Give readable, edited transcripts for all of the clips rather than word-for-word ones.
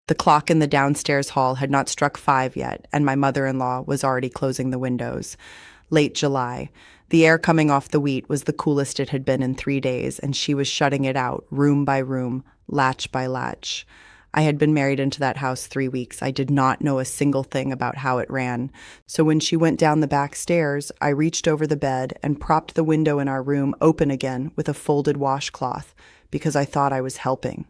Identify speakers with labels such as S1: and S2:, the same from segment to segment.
S1: The clock in the downstairs hall had not struck 5 yet, and my mother-in-law was already closing the windows. Late July. The air coming off the wheat was the coolest it had been in 3 days, and she was shutting it out, room by room, latch by latch. I had been married into that house 3 weeks. I did not know a single thing about how it ran. So when she went down the back stairs, I reached over the bed and propped the window in our room open again with a folded washcloth, because I thought I was helping.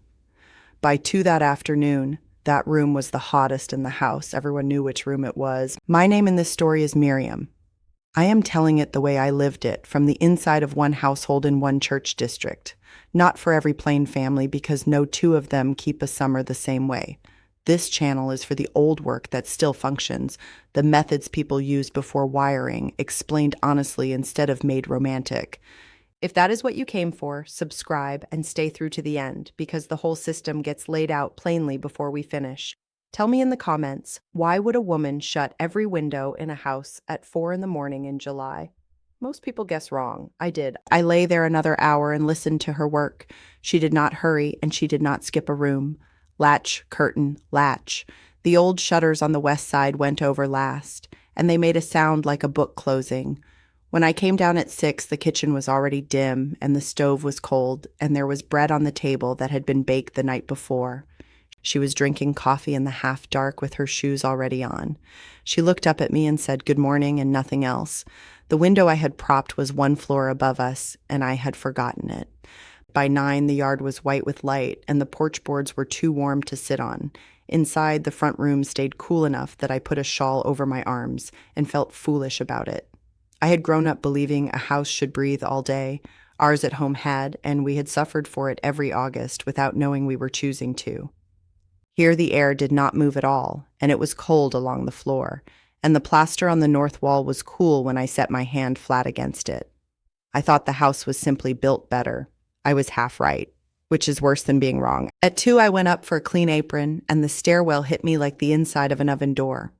S1: By 2 that afternoon, that room was the hottest in the house. Everyone knew which room it was. My name in this story is Miriam. I am telling it the way I lived it, from the inside of one household in one church district. Not for every plain family, because no two of them keep a summer the same way. This channel is for the old work that still functions, the methods people used before wiring, explained honestly instead of made romantic. If that is what you came for, subscribe and stay through to the end, because the whole system gets laid out plainly before we finish. Tell me in the comments, why would a woman shut every window in a house at 4 in the morning in July? Most people guess wrong. I did. I lay there another hour and listened to her work. She did not hurry, and she did not skip a room. Latch, curtain, latch. The old shutters on the west side went over last, and they made a sound like a book closing. When I came down at 6, the kitchen was already dim, and the stove was cold, and there was bread on the table that had been baked the night before. She was drinking coffee in the half-dark with her shoes already on. She looked up at me and said good morning and nothing else. The window I had propped was 1 floor above us, and I had forgotten it. By 9, the yard was white with light, and the porch boards were too warm to sit on. Inside, the front room stayed cool enough that I put a shawl over my arms and felt foolish about it. I had grown up believing a house should breathe all day. Ours at home had, and we had suffered for it every August without knowing we were choosing to. Here the air did not move at all, and it was cold along the floor, and the plaster on the north wall was cool when I set my hand flat against it. I thought the house was simply built better. I was half right, which is worse than being wrong. At 2, I went up for a clean apron, and the stairwell hit me like the inside of an oven door.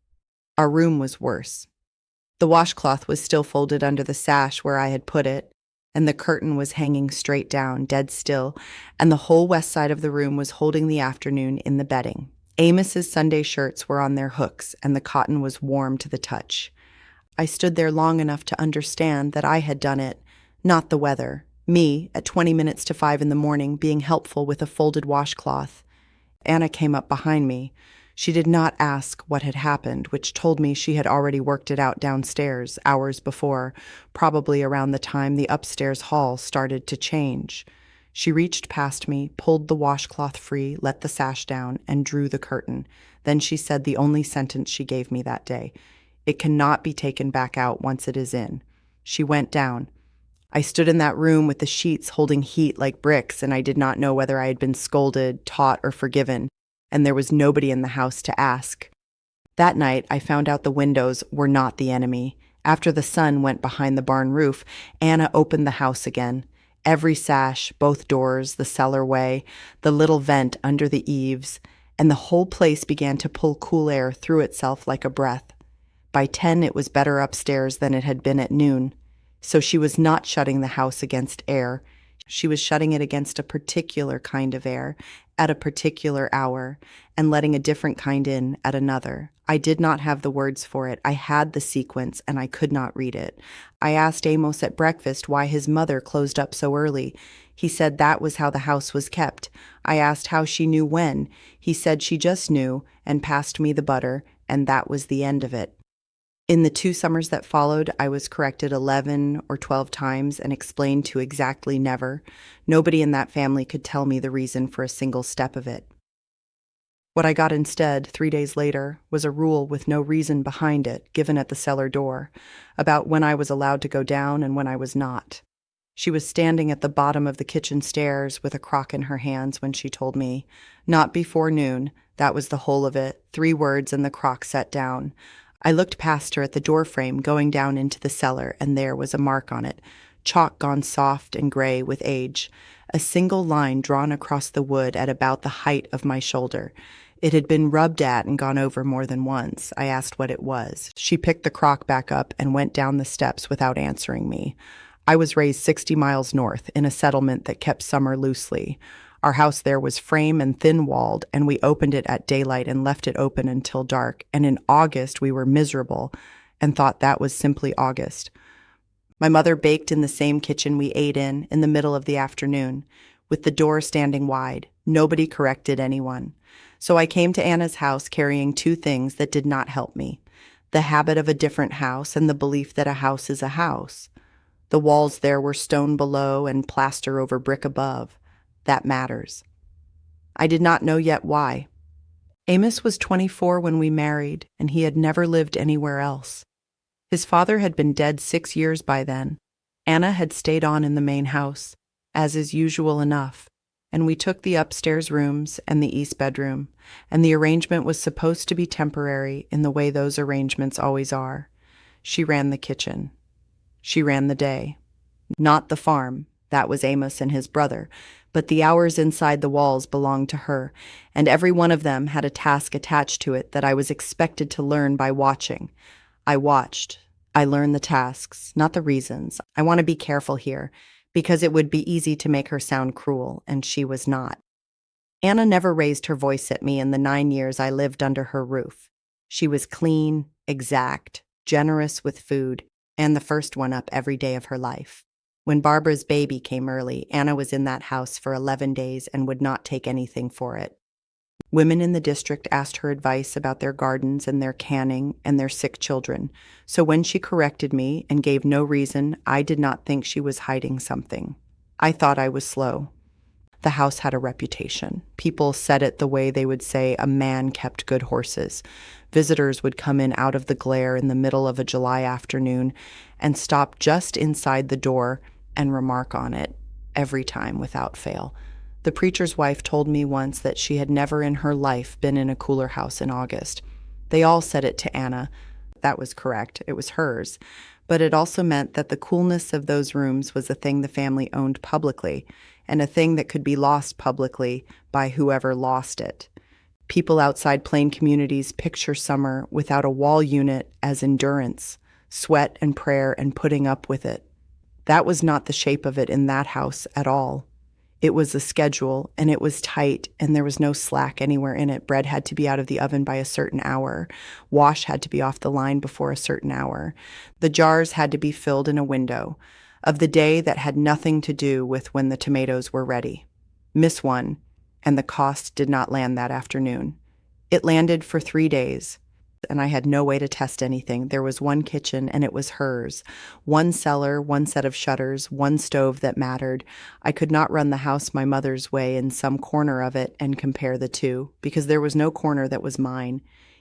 S1: Our room was worse. The washcloth was still folded under the sash where I had put it, and the curtain was hanging straight down, dead still, and the whole west side of the room was holding the afternoon in the bedding. Amos's Sunday shirts were on their hooks, and the cotton was warm to the touch. I stood there long enough to understand that I had done it, not the weather. Me, at 20 minutes to 5 in the morning, being helpful with a folded washcloth. Anna came up behind me. She did not ask what had happened, which told me she had already worked it out downstairs hours before, probably around the time the upstairs hall started to change. She reached past me, pulled the washcloth free, let the sash down, and drew the curtain. Then she said the only sentence she gave me that day. It cannot be taken back out once it is in. She went down. I stood in that room with the sheets holding heat like bricks, and I did not know whether I had been scolded, taught, or forgiven. And there was nobody in the house to ask. That night, I found out the windows were not the enemy. After the sun went behind the barn roof, Anna opened the house again. Every sash, both doors, the cellar way, the little vent under the eaves, and the whole place began to pull cool air through itself like a breath. By 10, it was better upstairs than it had been at noon. So she was not shutting the house against air. She was shutting it against a particular kind of air at a particular hour and letting a different kind in at another. I did not have the words for it. I had the sequence and I could not read it. I asked Amos at breakfast why his mother closed up so early. He said that was how the house was kept. I asked how she knew when. He said she just knew and passed me the butter, and that was the end of it. In the 2 summers that followed, I was corrected 11 or 12 times and explained to exactly never. Nobody in that family could tell me the reason for a single step of it. What I got instead, 3 days later, was a rule with no reason behind it, given at the cellar door, about when I was allowed to go down and when I was not. She was standing at the bottom of the kitchen stairs with a crock in her hands when she told me, "Not before noon." That was the whole of it, 3 words and the crock set down. I looked past her at the doorframe going down into the cellar, and there was a mark on it, chalk gone soft and gray with age, a single line drawn across the wood at about the height of my shoulder. It had been rubbed at and gone over more than once. I asked what it was. She picked the crock back up and went down the steps without answering me. I was raised 60 miles north in a settlement that kept summer loosely. Our house there was frame and thin-walled, and we opened it at daylight and left it open until dark, and in August we were miserable and thought that was simply August. My mother baked in the same kitchen we ate in the middle of the afternoon, with the door standing wide. Nobody corrected anyone. So I came to Anna's house carrying two things that did not help me: the habit of a different house and the belief that a house is a house. The walls there were stone below and plaster over brick above. That matters. I did not know yet why. Amos was 24 when we married, and he had never lived anywhere else. His father had been dead 6 years by then. Anna had stayed on in the main house, as is usual enough, and we took the upstairs rooms and the east bedroom, and the arrangement was supposed to be temporary in the way those arrangements always are. She ran the kitchen. She ran the day. Not the farm, that was Amos and his brother, but the hours inside the walls belonged to her, and every one of them had a task attached to it that I was expected to learn by watching. I watched. I learned the tasks, not the reasons. I want to be careful here, because it would be easy to make her sound cruel, and she was not. Anna never raised her voice at me in the 9 years I lived under her roof. She was clean, exact, generous with food, and the first one up every day of her life. When Barbara's baby came early, Anna was in that house for 11 days and would not take anything for it. Women in the district asked her advice about their gardens and their canning and their sick children, so when she corrected me and gave no reason, I did not think she was hiding something. I thought I was slow. The house had a reputation. People said it the way they would say a man kept good horses. Visitors would come in out of the glare in the middle of a July afternoon and stop just inside the door and remark on it, every time without fail. The preacher's wife told me once that she had never in her life been in a cooler house in August. They all said it to Anna. That was correct. It was hers. But it also meant that the coolness of those rooms was a thing the family owned publicly, and a thing that could be lost publicly by whoever lost it. People outside plain communities picture summer without a wall unit as endurance, sweat and prayer and putting up with it. That was not the shape of it in that house at all. It was a schedule, and it was tight, and there was no slack anywhere in it. Bread had to be out of the oven by a certain hour. Wash had to be off the line before a certain hour. The jars had to be filled in a window of the day that had nothing to do with when the tomatoes were ready. Miss one, and the cost did not land that afternoon. It landed for 3 days, and I had no way to test anything. There was one kitchen, and it was hers. One cellar, one set of shutters, one stove that mattered. I could not run the house my mother's way in some corner of it and compare the two, because there was no corner that was mine.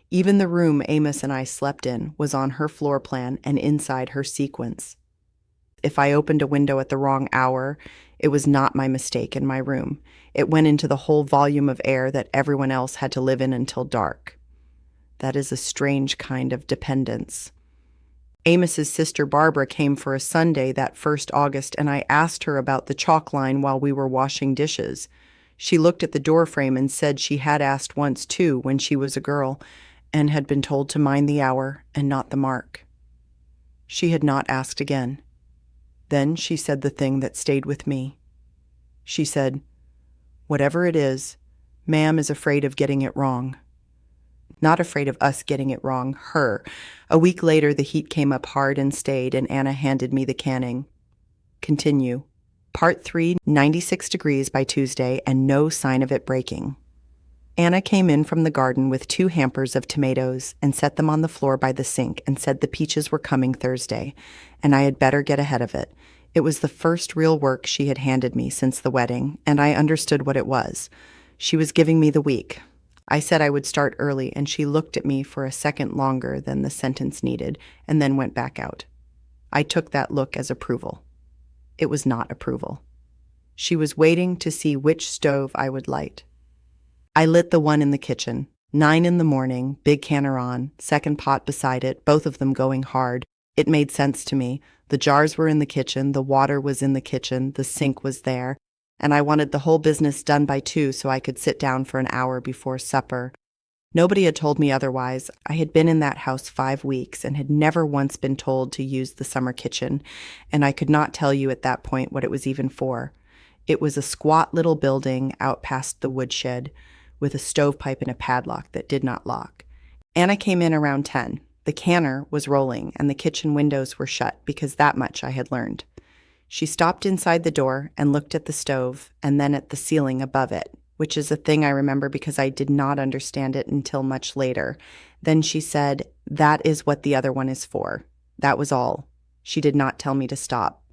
S1: Even the room Amos and I slept in was on her floor plan and inside her sequence. If I opened a window at the wrong hour, it was not my mistake in my room. It went into the whole volume of air that everyone else had to live in until dark. That is a strange kind of dependence. Amos's sister Barbara came for a Sunday that first August, and I asked her about the chalk line while we were washing dishes. She looked at the doorframe and said she had asked once too when she was a girl, and had been told to mind the hour and not the mark. She had not asked again. Then she said the thing that stayed with me. She said, "Whatever it is, Ma'am is afraid of getting it wrong." Not afraid of us getting it wrong, her. A week later, the heat came up hard and stayed, and Anna handed me the canning. Continue. Part 3, 96 degrees by Tuesday, and no sign of it breaking. Anna came in from the garden with 2 hampers of tomatoes and set them on the floor by the sink and said the peaches were coming Thursday, and I had better get ahead of it. It was the first real work she had handed me since the wedding, and I understood what it was. She was giving me the week. I said I would start early, and she looked at me for a second longer than the sentence needed, and then went back out. I took that look as approval. It was not approval. She was waiting to see which stove I would light. I lit the one in the kitchen. 9 in the morning, big canner on, second pot beside it, both of them going hard. It made sense to me. The jars were in the kitchen, the water was in the kitchen, the sink was there, and I wanted the whole business done by 2 so I could sit down for an hour before supper. Nobody had told me otherwise. I had been in that house 5 weeks and had never once been told to use the summer kitchen, and I could not tell you at that point what it was even for. It was a squat little building out past the woodshed with a stovepipe and a padlock that did not lock. Anna came in around 10. The canner was rolling and the kitchen windows were shut because that much I had learned. She stopped inside the door and looked at the stove and then at the ceiling above it, which is a thing I remember because I did not understand it until much later. Then she said, "That is what the other one is for." That was all. She did not tell me to stop.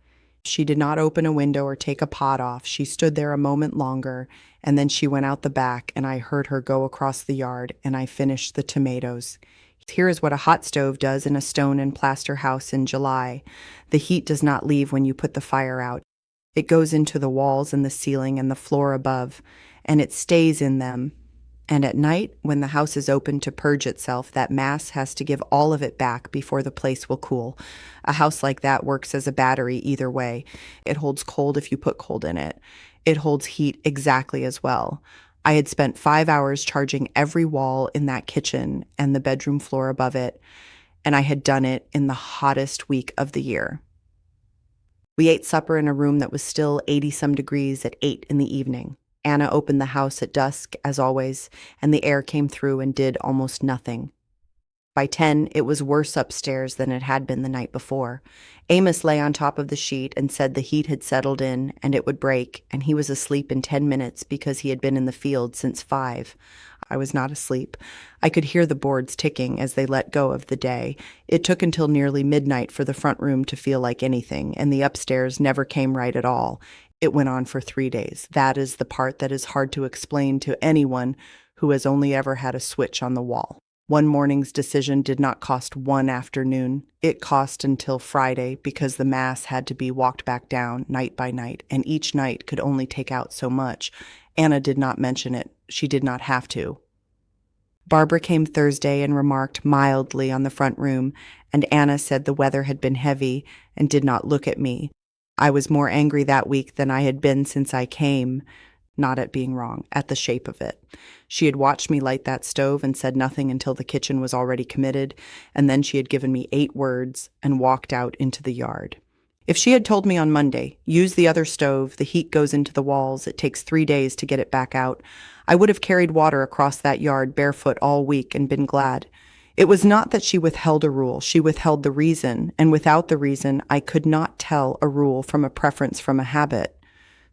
S1: She did not open a window or take a pot off. She stood there a moment longer, and then she went out the back, and I heard her go across the yard, and I finished the tomatoes. Here is what a hot stove does in a stone and plaster house in July. The heat does not leave when you put the fire out. It goes into the walls and the ceiling and the floor above, and it stays in them. And at night, when the house is open to purge itself, that mass has to give all of it back before the place will cool. A house like that works as a battery either way. It holds cold if you put cold in it. It holds heat exactly as well. I had spent 5 hours charging every wall in that kitchen and the bedroom floor above it, and I had done it in the hottest week of the year. We ate supper in a room that was still 80-some degrees at 8 in the evening. Anna opened the house at dusk, as always, and the air came through and did almost nothing. By 10, it was worse upstairs than it had been the night before. Amos lay on top of the sheet and said the heat had settled in and it would break, and he was asleep in 10 minutes because he had been in the field since 5. I was not asleep. I could hear the boards ticking as they let go of the day. It took until nearly midnight for the front room to feel like anything, and the upstairs never came right at all. It went on for 3 days. That is the part that is hard to explain to anyone who has only ever had a switch on the wall. One morning's decision did not cost one afternoon. It cost until Friday because the mass had to be walked back down night by night, and each night could only take out so much. Anna did not mention it. She did not have to. Barbara came Thursday and remarked mildly on the front room, and Anna said the weather had been heavy and did not look at me. I was more angry that week than I had been since I came, not at being wrong, at the shape of it. She had watched me light that stove and said nothing until the kitchen was already committed, and then she had given me 8 words and walked out into the yard. If she had told me on Monday, use the other stove, the heat goes into the walls, it takes 3 days to get it back out, I would have carried water across that yard barefoot all week and been glad. It was not that she withheld a rule, she withheld the reason, and without the reason, I could not tell a rule from a preference from a habit.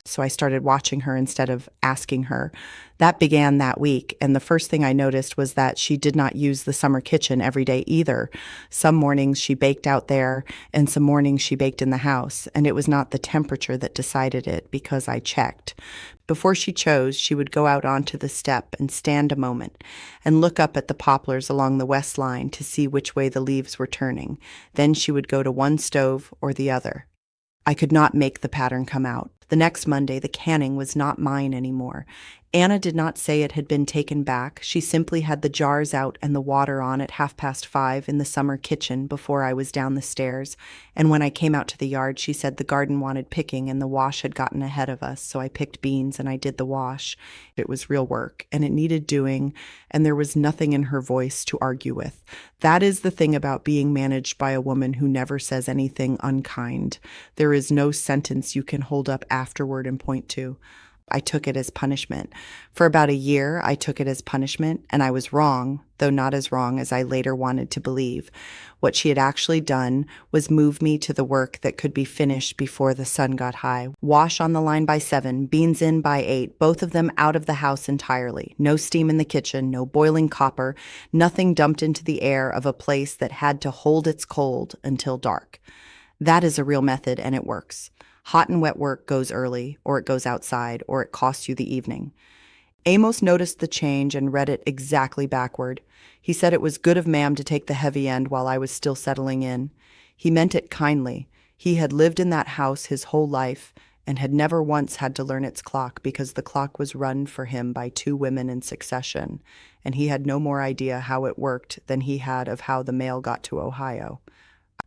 S1: So I started watching her instead of asking her. That began that week, and the first thing I noticed was that she did not use the summer kitchen every day either. Some mornings she baked out there, and some mornings she baked in the house, and it was not the temperature that decided it because I checked. Before she chose, she would go out onto the step and stand a moment and look up at the poplars along the west line to see which way the leaves were turning. Then she would go to one stove or the other. I could not make the pattern come out. The next Monday, the canning was not mine anymore. Anna did not say it had been taken back. She simply had the jars out and the water on at 5:30 in the summer kitchen before I was down the stairs. And when I came out to the yard, she said the garden wanted picking and the wash had gotten ahead of us, so I picked beans and I did the wash. It was real work, and it needed doing, and there was nothing in her voice to argue with. That is the thing about being managed by a woman who never says anything unkind. There is no sentence you can hold up afterward and point to. I took it as punishment. For about a year, I took it as punishment, and I was wrong, though not as wrong as I later wanted to believe. What she had actually done was move me to the work that could be finished before the sun got high. Wash on the line by 7, beans in by 8, both of them out of the house entirely. No steam in the kitchen, no boiling copper, nothing dumped into the air of a place that had to hold its cold until dark. That is a real method, and it works. Hot and wet work goes early, or it goes outside, or it costs you the evening. Amos noticed the change and read it exactly backward. He said it was good of Ma'am to take the heavy end while I was still settling in. He meant it kindly. He had lived in that house his whole life and had never once had to learn its clock because the clock was run for him by 2 women in succession, and he had no more idea how it worked than he had of how the mail got to Ohio.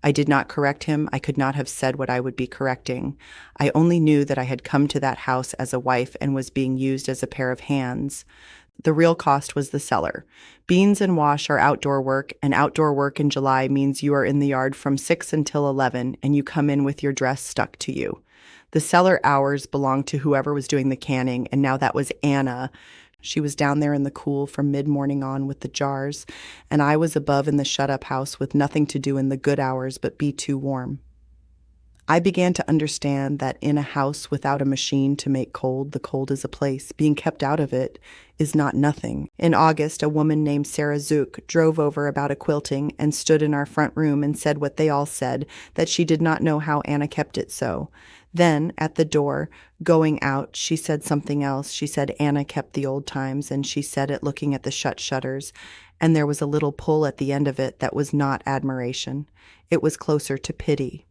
S1: I did not correct him. I could not have said what I would be correcting. I only knew that I had come to that house as a wife and was being used as a pair of hands. The real cost was the cellar. Beans and wash are outdoor work, and outdoor work in July means you are in the yard from 6 until 11, and you come in with your dress stuck to you. The cellar hours belonged to whoever was doing the canning, and now that was Anna. She was down there in the cool from mid-morning on with the jars, and I was above in the shut-up house with nothing to do in the good hours but be too warm. I began to understand that in a house without a machine to make cold, the cold is a place. Being kept out of it is not nothing. In August, a woman named Sarah Zook drove over about a quilting and stood in our front room and said what they all said, that she did not know how Anna kept it so. Then, at the door, going out, she said something else. She said Anna kept the old times, and she said it looking at the shut shutters, and there was a little pull at the end of it that was not admiration. It was closer to pity.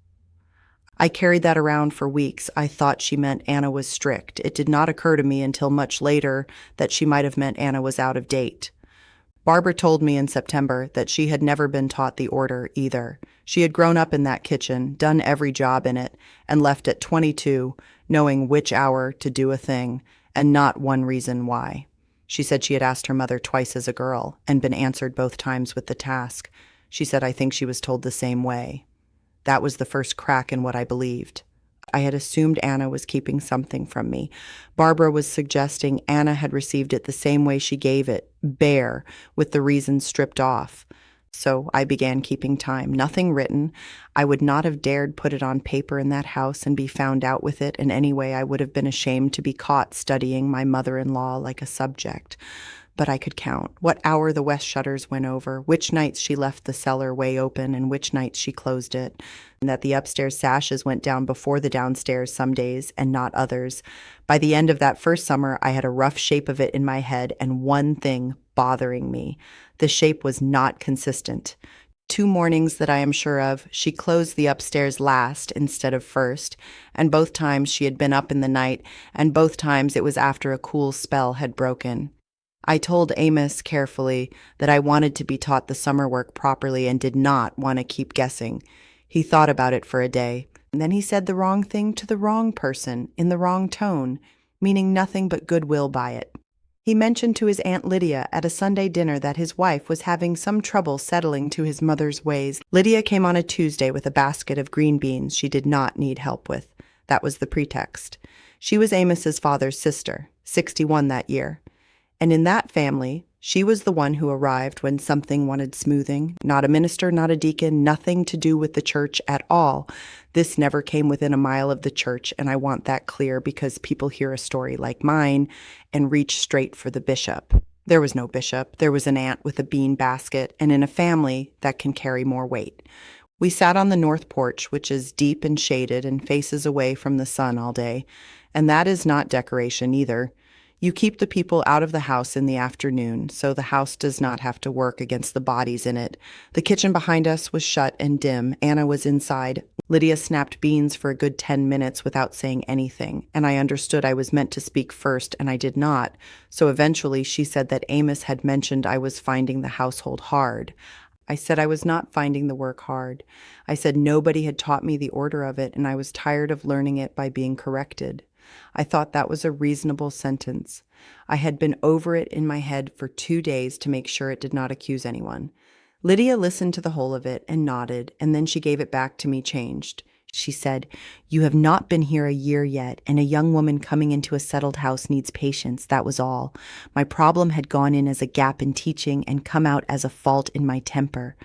S1: I carried that around for weeks. I thought she meant Anna was strict. It did not occur to me until much later that she might have meant Anna was out of date. Barbara told me in September that she had never been taught the order either. She had grown up in that kitchen, done every job in it, and left at 22, knowing which hour to do a thing, and not one reason why. She said she had asked her mother twice as a girl, and been answered both times with the task. She said, I think she was told the same way. That was the first crack in what I believed. I had assumed Anna was keeping something from me. Barbara was suggesting Anna had received it the same way she gave it, bare, with the reasons stripped off. So I began keeping time. Nothing written. I would not have dared put it on paper in that house and be found out with it in any way. I would have been ashamed to be caught studying my mother-in-law like a subject. But I could count what hour the west shutters went over, which nights she left the cellar way open and which nights she closed it, and that the upstairs sashes went down before the downstairs some days and not others. By the end of that first summer, I had a rough shape of it in my head and one thing bothering me. The shape was not consistent. 2 mornings that I am sure of, she closed the upstairs last instead of first, and both times she had been up in the night, and both times it was after a cool spell had broken. I told Amos carefully that I wanted to be taught the summer work properly and did not want to keep guessing. He thought about it for a day, and then he said the wrong thing to the wrong person in the wrong tone, meaning nothing but goodwill by it. He mentioned to his Aunt Lydia at a Sunday dinner that his wife was having some trouble settling to his mother's ways. Lydia came on a Tuesday with a basket of green beans she did not need help with. That was the pretext. She was Amos's father's sister, 61 that year. And in that family, she was the one who arrived when something wanted smoothing. Not a minister, not a deacon, nothing to do with the church at all. This never came within a mile of the church, and I want that clear because people hear a story like mine and reach straight for the bishop. There was no bishop. There was an aunt with a bean basket, and in a family that can carry more weight. We sat on the north porch, which is deep and shaded and faces away from the sun all day, and that is not decoration either. You keep the people out of the house in the afternoon, so the house does not have to work against the bodies in it. The kitchen behind us was shut and dim. Anna was inside. Lydia snapped beans for a good 10 minutes without saying anything, and I understood I was meant to speak first, and I did not. So eventually she said that Amos had mentioned I was finding the household hard. I said I was not finding the work hard. I said nobody had taught me the order of it, and I was tired of learning it by being corrected. I thought that was a reasonable sentence. I had been over it in my head for 2 days to make sure it did not accuse anyone. Lydia listened to the whole of it and nodded, and then she gave it back to me changed. She said, "You have not been here a year yet, and a young woman coming into a settled house needs patience, that was all. My problem had gone in as a gap in teaching and come out as a fault in my temper."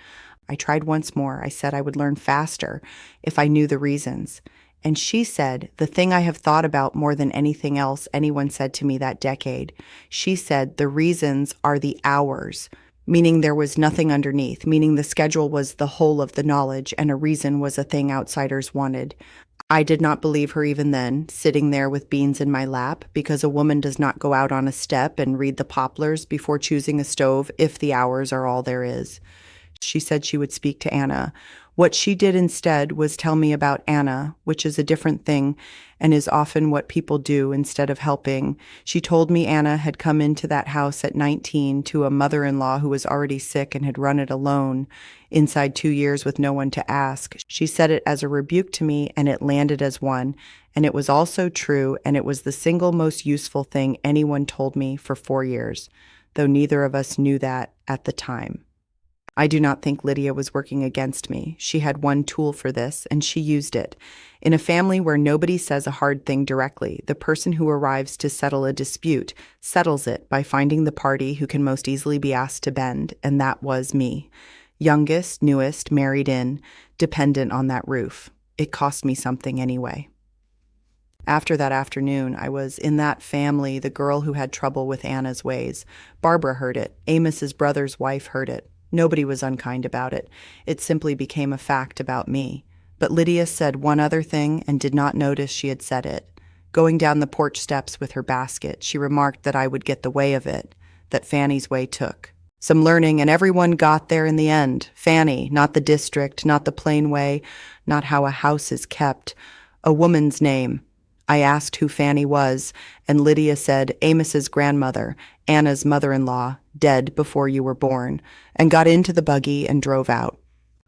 S1: I tried once more. I said I would learn faster if I knew the reasons. And she said, the thing I have thought about more than anything else anyone said to me that decade. She said the reasons are the hours, meaning there was nothing underneath, meaning the schedule was the whole of the knowledge and a reason was a thing outsiders wanted. I did not believe her even then, sitting there with beans in my lap, because a woman does not go out on a step and read the poplars before choosing a stove if the hours are all there is. She said she would speak to Anna. What she did instead was tell me about Anna, which is a different thing and is often what people do instead of helping. She told me Anna had come into that house at 19 to a mother-in-law who was already sick and had run it alone inside 2 years with no one to ask. She said it as a rebuke to me, and it landed as one, and it was also true, and it was the single most useful thing anyone told me for 4 years, though neither of us knew that at the time. I do not think Lydia was working against me. She had one tool for this, and she used it. In a family where nobody says a hard thing directly, the person who arrives to settle a dispute settles it by finding the party who can most easily be asked to bend, and that was me. Youngest, newest, married in, dependent on that roof. It cost me something anyway. After that afternoon, I was in that family, the girl who had trouble with Anna's ways. Barbara heard it. Amos's brother's wife heard it. Nobody was unkind about it. It simply became a fact about me. But Lydia said one other thing and did not notice she had said it. Going down the porch steps with her basket, she remarked that I would get the way of it, that Fanny's way took. Some learning, and everyone got there in the end. Fanny, not the district, not the plain way, not how a house is kept. A woman's name. I asked who Fanny was, and Lydia said Amos's grandmother, Anna's mother-in-law, dead before you were born, and got into the buggy and drove out.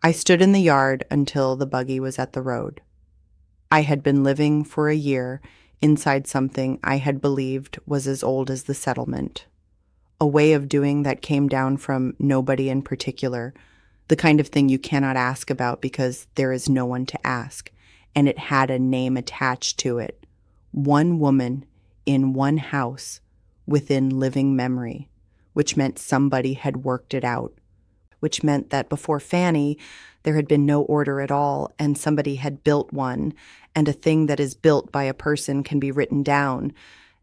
S1: I stood in the yard until the buggy was at the road. I had been living for a year inside something I had believed was as old as the settlement. A way of doing that came down from nobody in particular, the kind of thing you cannot ask about because there is no one to ask, and it had a name attached to it. One woman in one house within living memory, which meant somebody had worked it out, which meant that before Fanny, there had been no order at all, and somebody had built one, and a thing that is built by a person can be written down,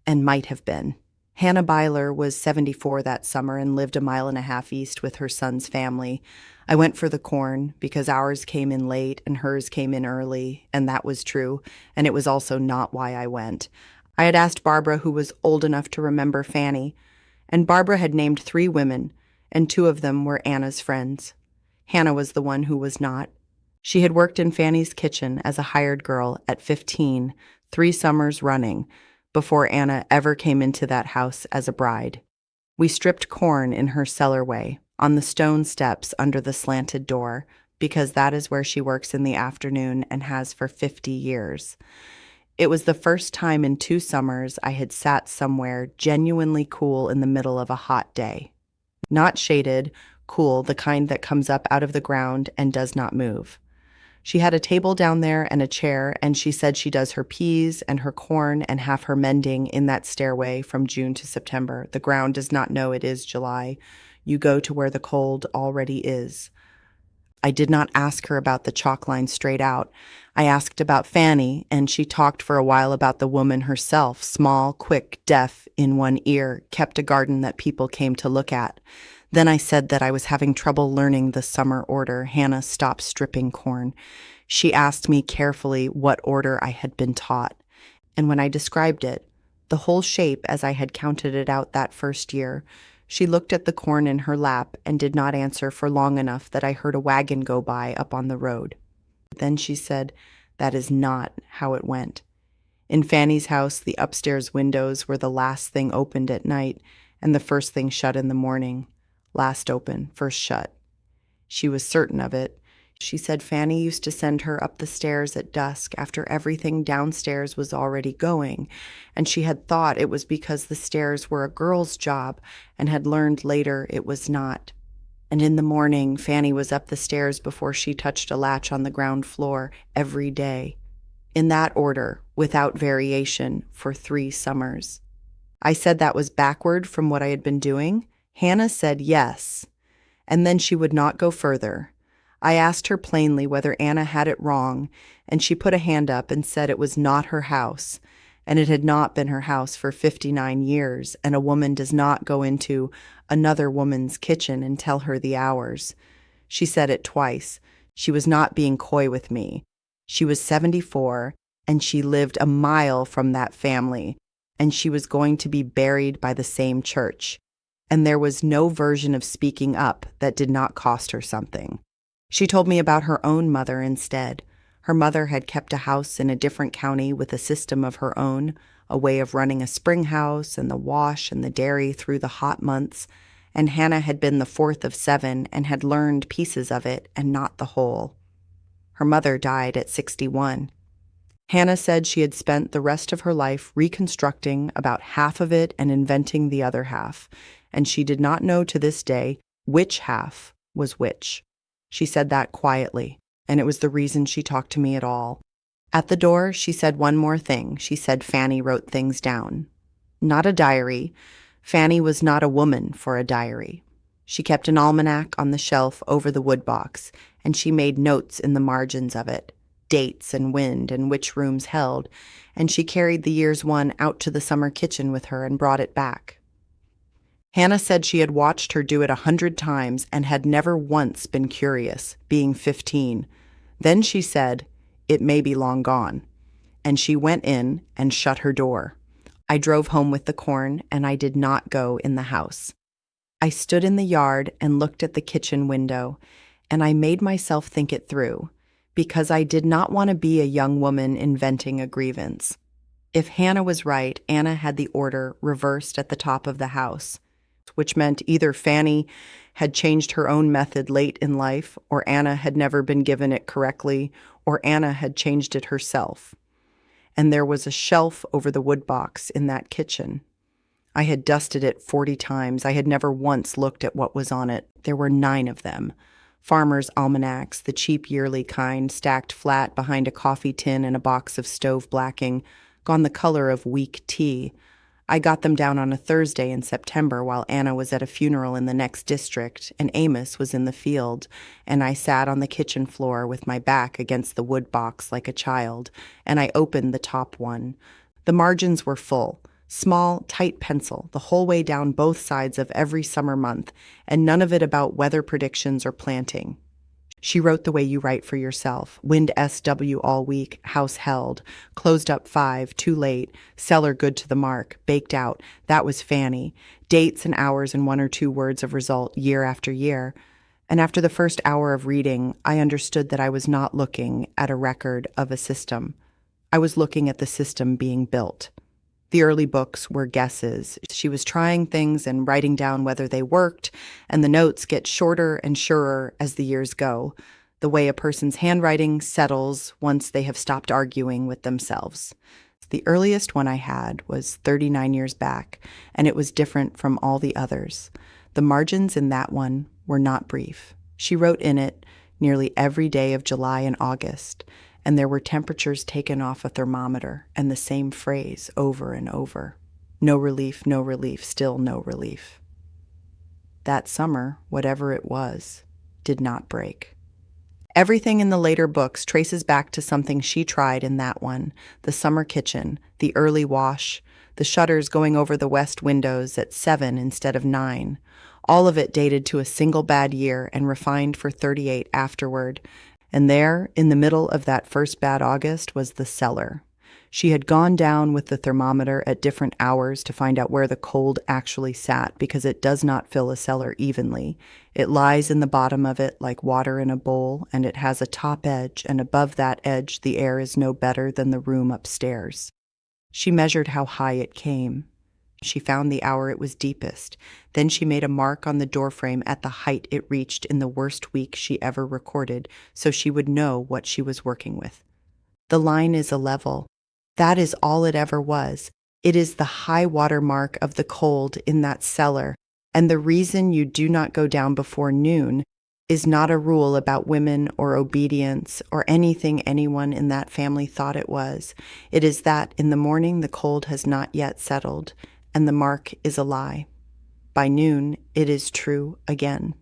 S1: and might have been. Hannah Byler was 74 that summer and lived a mile and a half east with her son's family. I went for the corn because ours came in late and hers came in early, and that was true, and it was also not why I went. I had asked Barbara, who was old enough to remember Fanny, and Barbara had named 3 women, and 2 of them were Anna's friends. Hannah was the one who was not. She had worked in Fanny's kitchen as a hired girl at 15, 3 summers running, before Anna ever came into that house as a bride. We stripped corn in her cellarway, on the stone steps under the slanted door, because that is where she works in the afternoon and has for 50 years. It was the first time in 2 summers I had sat somewhere genuinely cool in the middle of a hot day. Not shaded, cool, the kind that comes up out of the ground and does not move. She had a table down there and a chair, and she said she does her peas and her corn and half her mending in that stairway from June to September. The ground does not know it is July. You go to where the cold already is. I did not ask her about the chalk line straight out. I asked about Fanny, and she talked for a while about the woman herself, small, quick, deaf, in one ear, kept a garden that people came to look at. Then I said that I was having trouble learning the summer order. Hannah stopped stripping corn. She asked me carefully what order I had been taught. And when I described it, the whole shape as I had counted it out that first year, she looked at the corn in her lap and did not answer for long enough that I heard a wagon go by up on the road. Then she said, "That is not how it went." In Fanny's house, the upstairs windows were the last thing opened at night and the first thing shut in the morning. Last open, first shut. She was certain of it. She said Fanny used to send her up the stairs at dusk after everything downstairs was already going, and she had thought it was because the stairs were a girl's job and had learned later it was not. And in the morning, Fanny was up the stairs before she touched a latch on the ground floor every day. In that order, without variation, for 3 summers. I said that was backward from what I had been doing. Hannah said yes, and then she would not go further. I asked her plainly whether Anna had it wrong, and she put a hand up and said it was not her house, and it had not been her house for 59 years, and a woman does not go into another woman's kitchen and tell her the hours. She said it twice. She was not being coy with me. She was 74, and she lived a mile from that family, and she was going to be buried by the same church. And there was no version of speaking up that did not cost her something. She told me about her own mother instead. Her mother had kept a house in a different county with a system of her own, a way of running a spring house and the wash and the dairy through the hot months, and Hannah had been the 4th of 7 and had learned pieces of it and not the whole. Her mother died at 61. Hannah said she had spent the rest of her life reconstructing about half of it and inventing the other half, and she did not know to this day which half was which. She said that quietly, and it was the reason she talked to me at all. At the door, she said one more thing. She said Fanny wrote things down. Not a diary. Fanny was not a woman for a diary. She kept an almanac on the shelf over the woodbox, and she made notes in the margins of it, dates and wind and which rooms held, and she carried the year's one out to the summer kitchen with her and brought it back. Hannah said she had watched her do it 100 times and had never once been curious, being 15. Then she said, "It may be long gone." And she went in and shut her door. I drove home with the corn, and I did not go in the house. I stood in the yard and looked at the kitchen window, and I made myself think it through, because I did not want to be a young woman inventing a grievance. If Hannah was right, Anna had the order reversed at the top of the house, which meant either Fanny had changed her own method late in life, or Anna had never been given it correctly, or Anna had changed it herself. And there was a shelf over the woodbox in that kitchen. I had dusted it 40 times. I had never once looked at what was on it. There were 9 of them. Farmers' almanacs, the cheap yearly kind, stacked flat behind a coffee tin and a box of stove blacking, gone the color of weak tea. I got them down on a Thursday in September while Anna was at a funeral in the next district and Amos was in the field, and I sat on the kitchen floor with my back against the wood box like a child, and I opened the top one. The margins were full. Small, tight pencil, the whole way down both sides of every summer month, and none of it about weather predictions or planting. She wrote the way you write for yourself. Wind SW all week, house held, closed up 5, too late, cellar good to the mark, baked out. That was Fanny. Dates and hours and 1 or 2 words of result year after year. And after the first hour of reading, I understood that I was not looking at a record of a system. I was looking at the system being built. The early books were guesses. She was trying things and writing down whether they worked, and the notes get shorter and surer as the years go, the way a person's handwriting settles once they have stopped arguing with themselves. The earliest one I had was 39 years back, and it was different from all the others. The margins in that one were not brief. She wrote in it nearly every day of July and August, and there were temperatures taken off a thermometer, and the same phrase over and over. No relief, still no relief. That summer, whatever it was, did not break. Everything in the later books traces back to something she tried in that one, the summer kitchen, the early wash, the shutters going over the west windows at 7 instead of 9. All of it dated to a single bad year and refined for 38 afterward. And there, in the middle of that first bad August, was the cellar. She had gone down with the thermometer at different hours to find out where the cold actually sat, because it does not fill a cellar evenly. It lies in the bottom of it like water in a bowl, and it has a top edge, and above that edge the air is no better than the room upstairs. She measured how high it came. She found the hour it was deepest. Then she made a mark on the doorframe at the height it reached in the worst week she ever recorded, so she would know what she was working with. The line is a level. That is all it ever was. It is the high water mark of the cold in that cellar, and the reason you do not go down before noon is not a rule about women or obedience or anything anyone in that family thought it was. It is that in the morning the cold has not yet settled, and the mark is a lie. By noon, it is true again.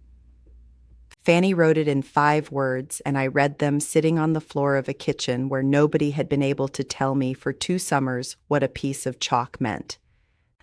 S1: Fanny wrote it in 5 words, and I read them sitting on the floor of a kitchen where nobody had been able to tell me for 2 summers what a piece of chalk meant.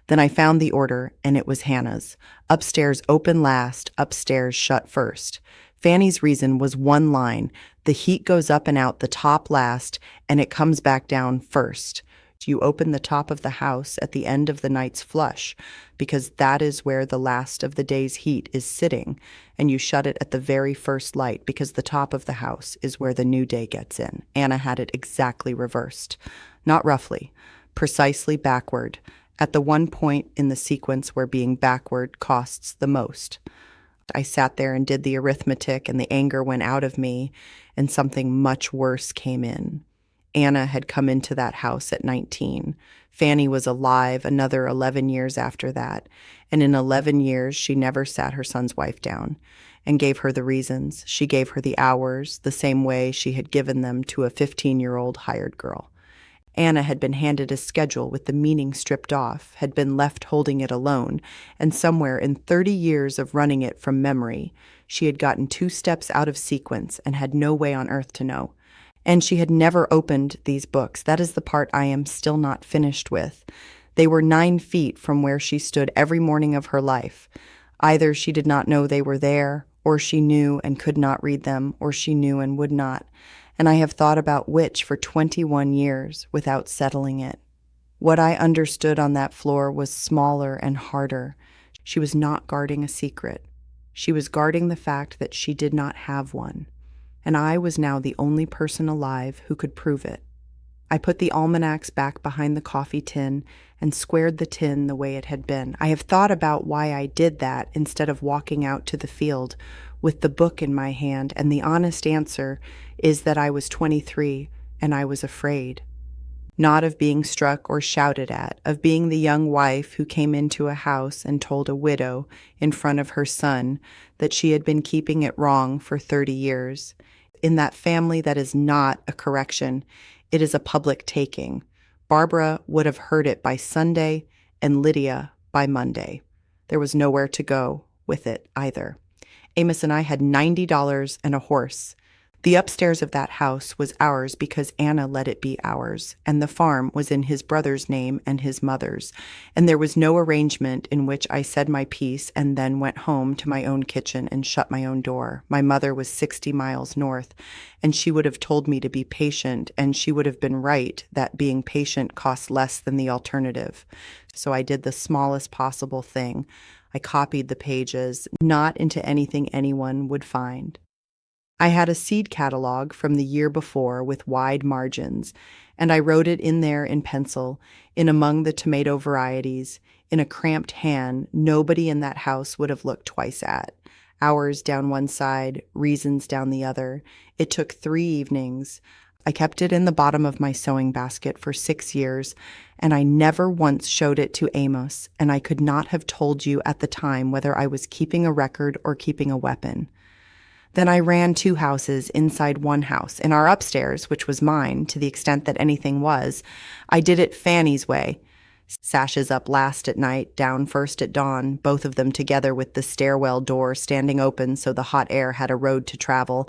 S1: Then I found the order, and it was Hannah's. Upstairs open last, upstairs shut first. Fanny's reason was one line. The heat goes up and out the top last, and it comes back down first. You open the top of the house at the end of the night's flush, because that is where the last of the day's heat is sitting, and you shut it at the very first light, because the top of the house is where the new day gets in. Anna had it exactly reversed. Not roughly, precisely backward, at the one point in the sequence where being backward costs the most. I sat there and did the arithmetic, and the anger went out of me, and something much worse came in. Anna had come into that house at 19. Fanny was alive another 11 years after that, and in 11 years she never sat her son's wife down and gave her the reasons. She gave her the hours the same way she had given them to a 15-year-old hired girl. Anna had been handed a schedule with the meaning stripped off, had been left holding it alone, and somewhere in 30 years of running it from memory, she had gotten 2 steps out of sequence and had no way on earth to know. And she had never opened these books. That is the part I am still not finished with. They were 9 feet from where she stood every morning of her life. Either she did not know they were there, or she knew and could not read them, or she knew and would not. And I have thought about which for 21 years without settling it. What I understood on that floor was smaller and harder. She was not guarding a secret. She was guarding the fact that she did not have one. And I was now the only person alive who could prove it. I put the almanacs back behind the coffee tin and squared the tin the way it had been. I have thought about why I did that instead of walking out to the field with the book in my hand, and the honest answer is that I was 23 and I was afraid. Not of being struck or shouted at, of being the young wife who came into a house and told a widow in front of her son that she had been keeping it wrong for 30 years. In that family that is not a correction, it is a public taking. Barbara would have heard it by Sunday and Lydia by Monday. There was nowhere to go with it either. Amos and I had $90 and a horse. The upstairs of that house was ours because Anna let it be ours, and the farm was in his brother's name and his mother's, and there was no arrangement in which I said my piece and then went home to my own kitchen and shut my own door. My mother was 60 miles north, and she would have told me to be patient, and she would have been right that being patient costs less than the alternative. So I did the smallest possible thing. I copied the pages, not into anything anyone would find. I had a seed catalog from the year before with wide margins, and I wrote it in there in pencil, in among the tomato varieties, in a cramped hand nobody in that house would have looked twice at. Hours down one side, reasons down the other. It took 3 evenings. I kept it in the bottom of my sewing basket for 6 years, and I never once showed it to Amos, and I could not have told you at the time whether I was keeping a record or keeping a weapon. Then I ran 2 houses inside one house. In our upstairs, which was mine, to the extent that anything was, I did it Fanny's way. Sashes up last at night, down first at dawn, both of them together with the stairwell door standing open so the hot air had a road to travel.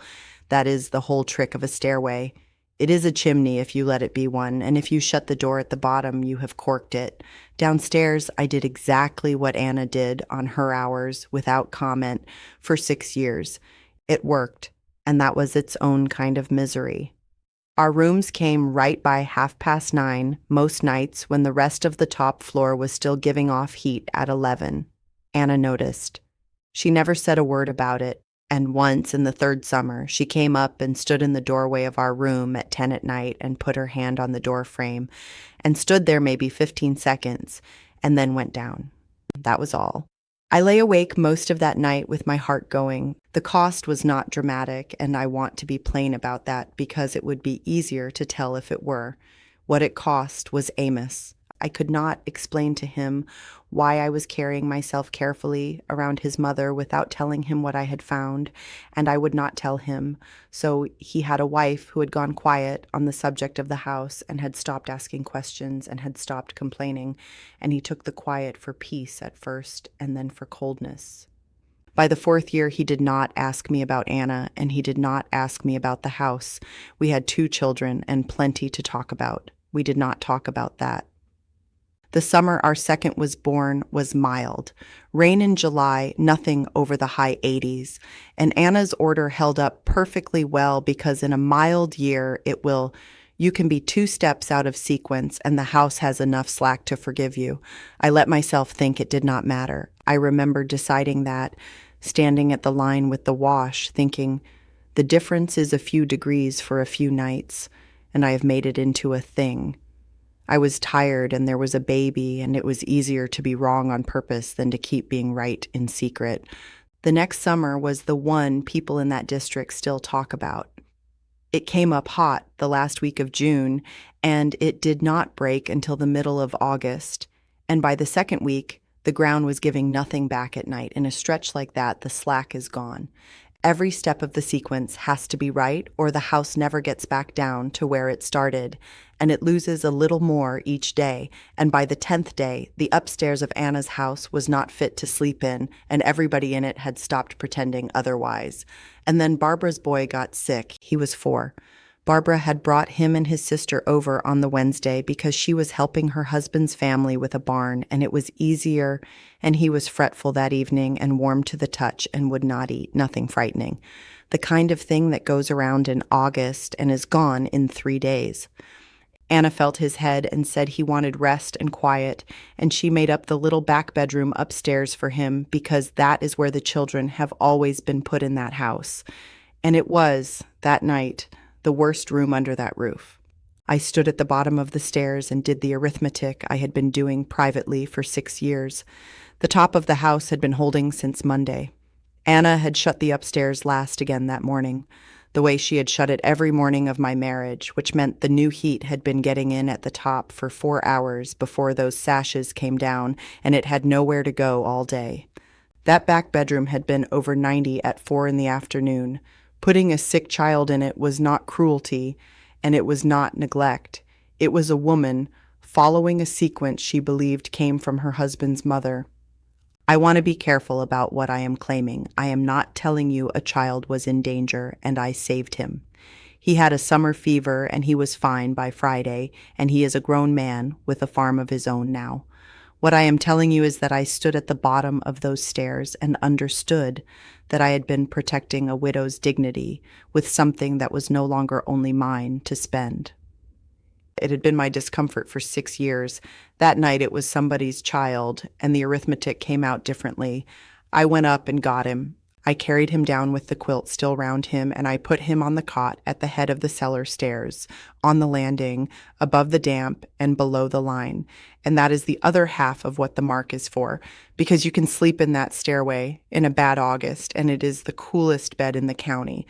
S1: That is the whole trick of a stairway. It is a chimney if you let it be one, and if you shut the door at the bottom, you have corked it. Downstairs, I did exactly what Anna did on her hours, without comment, for 6 years. It worked, and that was its own kind of misery. Our rooms came right by 9:30 most nights when the rest of the top floor was still giving off heat at 11. Anna noticed. She never said a word about it, and once in the 3rd summer, she came up and stood in the doorway of our room at 10 at night and put her hand on the door frame, and stood there maybe 15 seconds, and then went down. That was all. I lay awake most of that night with my heart going. The cost was not dramatic, and I want to be plain about that because it would be easier to tell if it were. What it cost was Amos. I could not explain to him why I was carrying myself carefully around his mother without telling him what I had found, and I would not tell him. So he had a wife who had gone quiet on the subject of the house and had stopped asking questions and had stopped complaining, and he took the quiet for peace at first and then for coldness. By the 4th year, he did not ask me about Anna, and he did not ask me about the house. We had 2 children and plenty to talk about. We did not talk about that. The summer our second was born was mild. Rain in July, nothing over the high 80s. And Anna's order held up perfectly well because in a mild year you can be 2 steps out of sequence and the house has enough slack to forgive you. I let myself think it did not matter. I remember deciding that, standing at the line with the wash, thinking, the difference is a few degrees for a few nights, and I have made it into a thing. I was tired and there was a baby, and it was easier to be wrong on purpose than to keep being right in secret. The next summer was the one people in that district still talk about. It came up hot the last week of June, and it did not break until the middle of August. And by the second week, the ground was giving nothing back at night. In a stretch like that, the slack is gone. Every step of the sequence has to be right, or the house never gets back down to where it started, and it loses a little more each day. And by the 10th day, the upstairs of Anna's house was not fit to sleep in, and everybody in it had stopped pretending otherwise. And then Barbara's boy got sick. He was 4. Barbara had brought him and his sister over on the Wednesday because she was helping her husband's family with a barn, and it was easier, and he was fretful that evening and warm to the touch and would not eat, nothing frightening. The kind of thing that goes around in August and is gone in 3 days. Anna felt his head and said he wanted rest and quiet, and she made up the little back bedroom upstairs for him because that is where the children have always been put in that house. And it was, that night, the worst room under that roof. I stood at the bottom of the stairs and did the arithmetic I had been doing privately for 6 years. The top of the house had been holding since Monday. Anna had shut the upstairs last again that morning, the way she had shut it every morning of my marriage, which meant the new heat had been getting in at the top for 4 hours before those sashes came down, and it had nowhere to go all day. That back bedroom had been over 90 at 4 in the afternoon. Putting a sick child in it was not cruelty, and it was not neglect. It was a woman following a sequence she believed came from her husband's mother. I want to be careful about what I am claiming. I am not telling you a child was in danger, and I saved him. He had a summer fever, and he was fine by Friday, and he is a grown man with a farm of his own now. What I am telling you is that I stood at the bottom of those stairs and understood that I had been protecting a widow's dignity with something that was no longer only mine to spend. It had been my discomfort for 6 years. That night it was somebody's child, and the arithmetic came out differently. I went up and got him. I carried him down with the quilt still round him, and I put him on the cot at the head of the cellar stairs, on the landing, above the damp and below the line. And that is the other half of what the mark is for, because you can sleep in that stairway in a bad August, and it is the coolest bed in the county.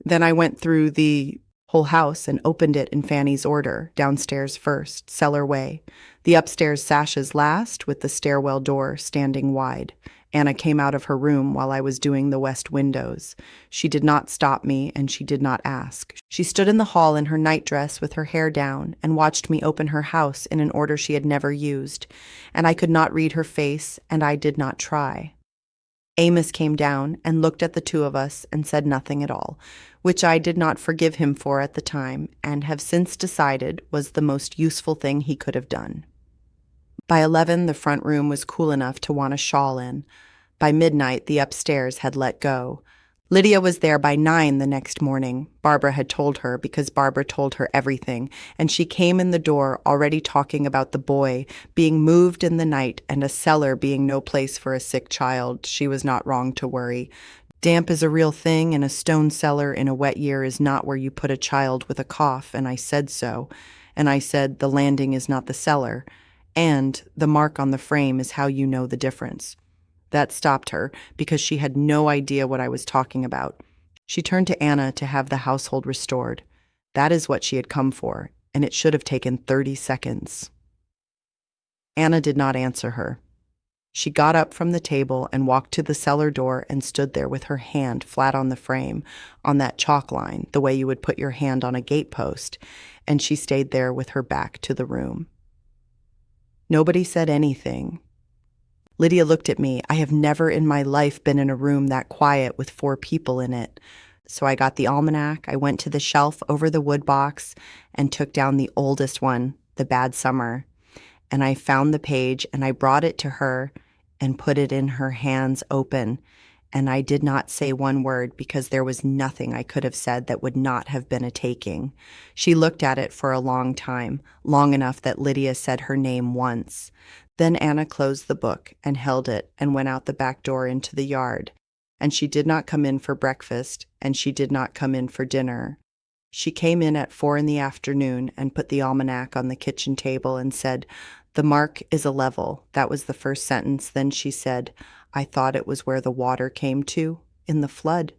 S1: Then I went through the whole house and opened it in Fanny's order, downstairs first, cellar way, the upstairs sashes last, with the stairwell door standing wide. Anna came out of her room while I was doing the west windows. She did not stop me, and she did not ask. She stood in the hall in her nightdress with her hair down and watched me open her house in an order she had never used, and I could not read her face, and I did not try. Amos came down and looked at the two of us and said nothing at all, which I did not forgive him for at the time, and have since decided was the most useful thing he could have done. By 11, the front room was cool enough to want a shawl in. By midnight, the upstairs had let go. Lydia was there by 9 the next morning. Barbara had told her, because Barbara told her everything, and she came in the door already talking about the boy being moved in the night and a cellar being no place for a sick child. She was not wrong to worry. Damp is a real thing, and a stone cellar in a wet year is not where you put a child with a cough, and I said so. And I said the landing is not the cellar. And the mark on the frame is how you know the difference. That stopped her, because she had no idea what I was talking about. She turned to Anna to have the household restored. That is what she had come for, and it should have taken 30 seconds. Anna did not answer her. She got up from the table and walked to the cellar door and stood there with her hand flat on the frame, on that chalk line, the way you would put your hand on a gatepost, and she stayed there with her back to the room. Nobody said anything. Lydia looked at me. I have never in my life been in a room that quiet with 4 people in it. So I got the almanac, I went to the shelf over the wood box and took down the oldest one, The Bad Summer. And I found the page and I brought it to her and put it in her hands open. And I did not say one word because there was nothing I could have said that would not have been a taking. She looked at it for a long time, long enough that Lydia said her name once. Then Anna closed the book and held it and went out the back door into the yard. And she did not come in for breakfast, and she did not come in for dinner. She came in at 4 in the afternoon and put the almanac on the kitchen table and said, "The mark is a level." That was the first sentence. Then she said, "I thought it was where the water came to, in the flood."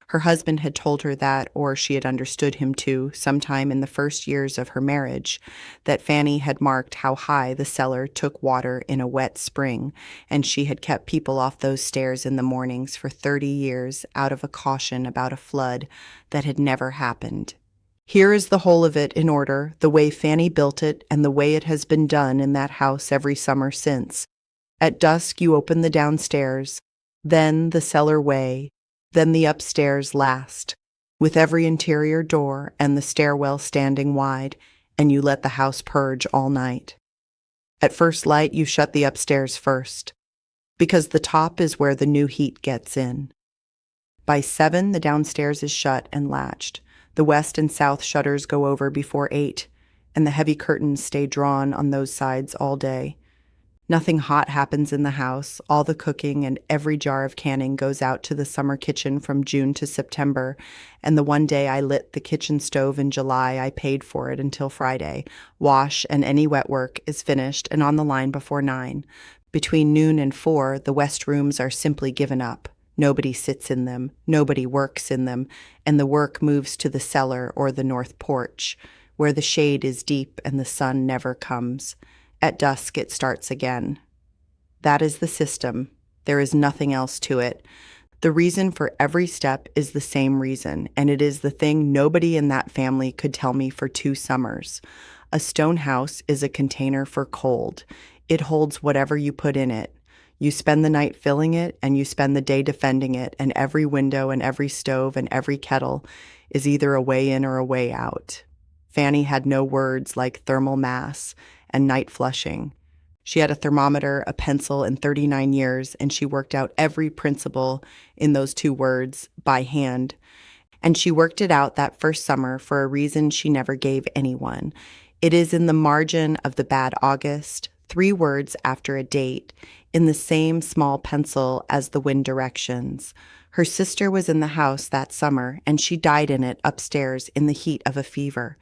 S1: Her husband had told her that, or she had understood him to, sometime in the first years of her marriage, that Fanny had marked how high the cellar took water in a wet spring, and she had kept people off those stairs in the mornings for 30 years out of a caution about a flood that had never happened. Here is the whole of it in order, the way Fanny built it and the way it has been done in that house every summer since. At dusk you open the downstairs, then the cellar way, then the upstairs last, with every interior door and the stairwell standing wide, and you let the house purge all night. At first light you shut the upstairs first, because the top is where the new heat gets in. By 7 the downstairs is shut and latched. The west and south shutters go over before 8, and the heavy curtains stay drawn on those sides all day. Nothing hot happens in the house. All the cooking and every jar of canning goes out to the summer kitchen from June to September, and the one day I lit the kitchen stove in July, I paid for it until Friday. Wash and any wet work is finished and on the line before 9. Between noon and 4, the west rooms are simply given up. Nobody sits in them, nobody works in them, and the work moves to the cellar or the north porch, where the shade is deep and the sun never comes. At dusk it starts again. That is the system. There is nothing else to it. The reason for every step is the same reason, and it is the thing nobody in that family could tell me for 2 summers. A stone house is a container for cold. It holds whatever you put in it. You spend the night filling it, and you spend the day defending it, and every window and every stove and every kettle is either a way in or a way out. Fanny had no words like thermal mass and night flushing. She had a thermometer, a pencil, and 39 years, and she worked out every principle in those 2 words by hand. And she worked it out that first summer for a reason she never gave anyone. It is in the margin of the bad August, 3 words after a date, in the same small pencil as the wind directions. Her sister was in the house that summer, and she died in it upstairs in the heat of a fever.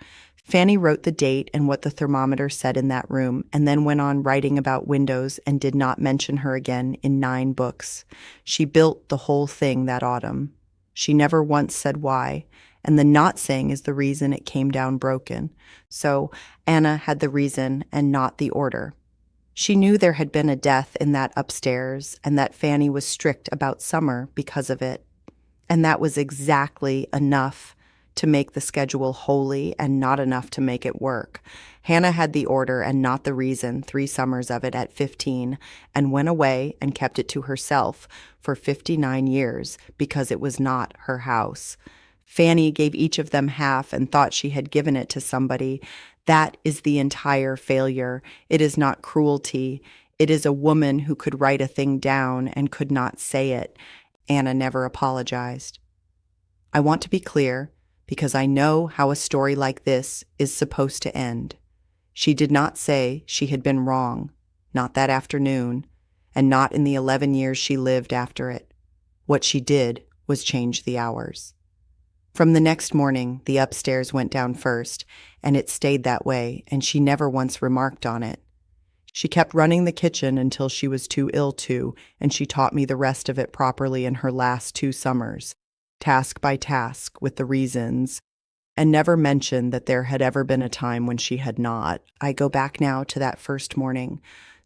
S1: Fanny wrote the date and what the thermometer said in that room, and then went on writing about windows and did not mention her again in 9 books. She built the whole thing that autumn. She never once said why, and the not saying is the reason it came down broken. So Anna had the reason and not the order. She knew there had been a death in that upstairs and that Fanny was strict about summer because of it. And that was exactly enough to make the schedule holy and not enough to make it work. Hannah had the order and not the reason, 3 summers of it at 15, and went away and kept it to herself for 59 years because it was not her house. Fanny gave each of them half and thought she had given it to somebody. That is the entire failure. It is not cruelty. It is a woman who could write a thing down and could not say it. Anna never apologized. I want to be clear because I know how a story like this is supposed to end. She did not say she had been wrong, not that afternoon, and not in the 11 years she lived after it. What she did was change the hours. From the next morning, the upstairs went down first, and it stayed that way, and she never once remarked on it. She kept running the kitchen until she was too ill to, and she taught me the rest of it properly in her last 2 summers, task by task, with the reasons, and never mentioned that there had ever been a time when she had not. I go back now to that first morning.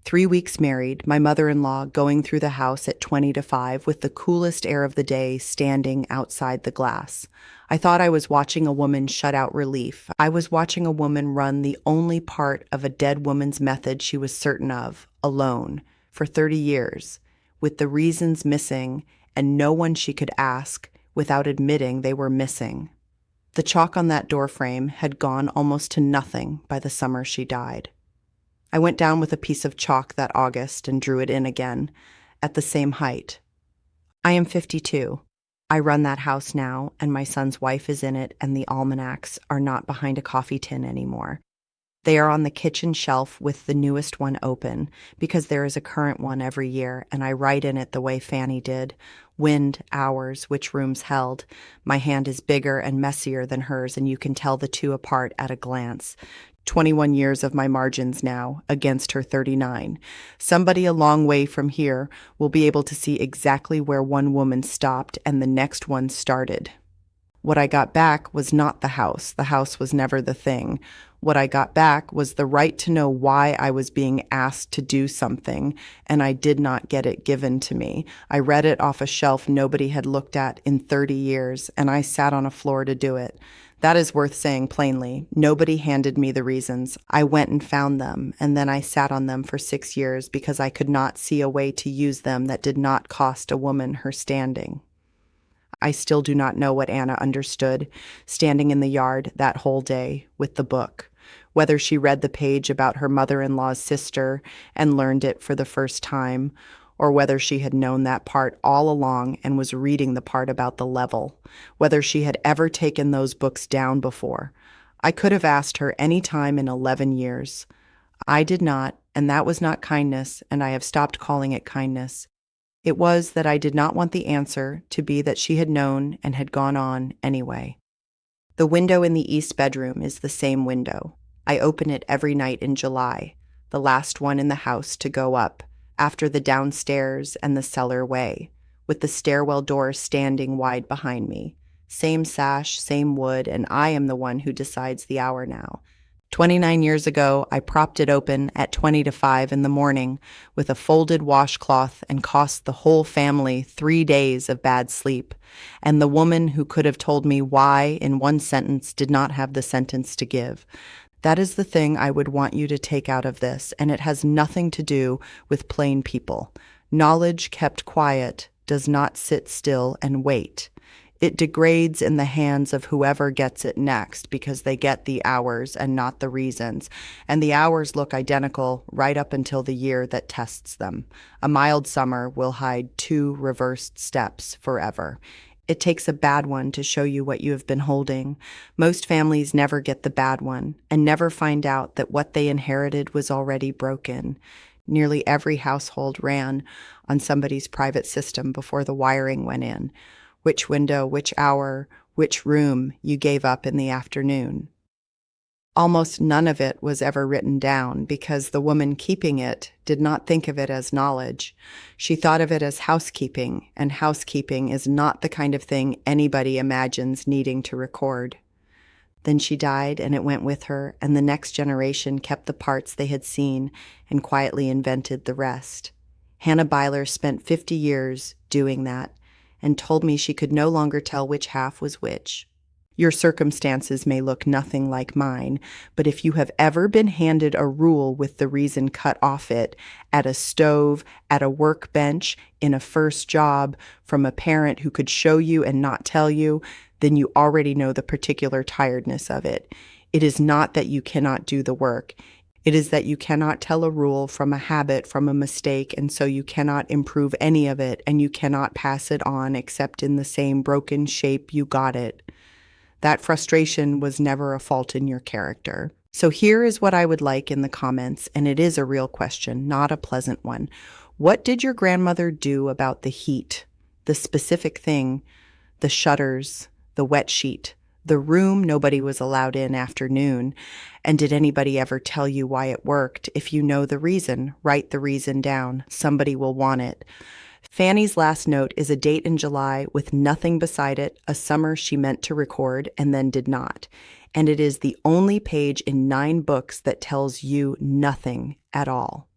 S1: 3 weeks married, my mother-in-law going through the house at 20 to 5 with the coolest air of the day standing outside the glass. I thought I was watching a woman shut out relief. I was watching a woman run the only part of a dead woman's method she was certain of, alone, for 30 years, with the reasons missing and no one she could ask without admitting they were missing. The chalk on that doorframe had gone almost to nothing by the summer she died. I went down with a piece of chalk that August and drew it in again, at the same height. I am 52. I run that house now, and my son's wife is in it, and the almanacs are not behind a coffee tin anymore. They are on the kitchen shelf with the newest one open, because there is a current one every year, and I write in it the way Fanny did. Wind, hours, which rooms held. My hand is bigger and messier than hers, and you can tell the 2 apart at a glance. 21 years of my margins now against her 39. Somebody a long way from here will be able to see exactly where one woman stopped and the next one started. What I got back was not the house. The house was never the thing. What I got back was the right to know why I was being asked to do something, and I did not get it given to me. I read it off a shelf nobody had looked at in 30 years, and I sat on a floor to do it. That is worth saying plainly. Nobody handed me the reasons. I went and found them, and then I sat on them for 6 years because I could not see a way to use them that did not cost a woman her standing. I still do not know what Anna understood, standing in the yard that whole day with the book, whether she read the page about her mother-in-law's sister and learned it for the first time, or whether she had known that part all along and was reading the part about the level, whether she had ever taken those books down before. I could have asked her any time in 11 years. I did not, and that was not kindness, and I have stopped calling it kindness. It was that I did not want the answer to be that she had known and had gone on anyway. The window in the east bedroom is the same window. I open it every night in July, the last one in the house to go up, after the downstairs and the cellar way, with the stairwell door standing wide behind me. Same sash, same wood, and I am the one who decides the hour now. 29 years ago, I propped it open at 20 to 5 in the morning with a folded washcloth and cost the whole family 3 days of bad sleep. And the woman who could have told me why in one sentence did not have the sentence to give. That is the thing I would want you to take out of this, and it has nothing to do with plain people. Knowledge kept quiet does not sit still and wait. It degrades in the hands of whoever gets it next because they get the hours and not the reasons. And the hours look identical right up until the year that tests them. A mild summer will hide 2 reversed steps forever. It takes a bad one to show you what you have been holding. Most families never get the bad one and never find out that what they inherited was already broken. Nearly every household ran on somebody's private system before the wiring went in. Which window, which hour, which room you gave up in the afternoon. Almost none of it was ever written down because the woman keeping it did not think of it as knowledge. She thought of it as housekeeping, and housekeeping is not the kind of thing anybody imagines needing to record. Then she died, and it went with her, and the next generation kept the parts they had seen and quietly invented the rest. Hannah Byler spent 50 years doing that, and told me she could no longer tell which half was which. Your circumstances may look nothing like mine, but if you have ever been handed a rule with the reason cut off it, at a stove, at a workbench, in a first job, from a parent who could show you and not tell you, then you already know the particular tiredness of it. It is not that you cannot do the work. It is that you cannot tell a rule from a habit, from a mistake, and so you cannot improve any of it, and you cannot pass it on except in the same broken shape you got it. That frustration was never a fault in your character. So here is what I would like in the comments, and it is a real question, not a pleasant one. What did your grandmother do about the heat, the specific thing, the shutters, the wet sheet, the room nobody was allowed in after noon? And did anybody ever tell you why it worked? If you know the reason, write the reason down. Somebody will want it. Fanny's last note is a date in July with nothing beside it, a summer she meant to record and then did not. And it is the only page in 9 books that tells you nothing at all.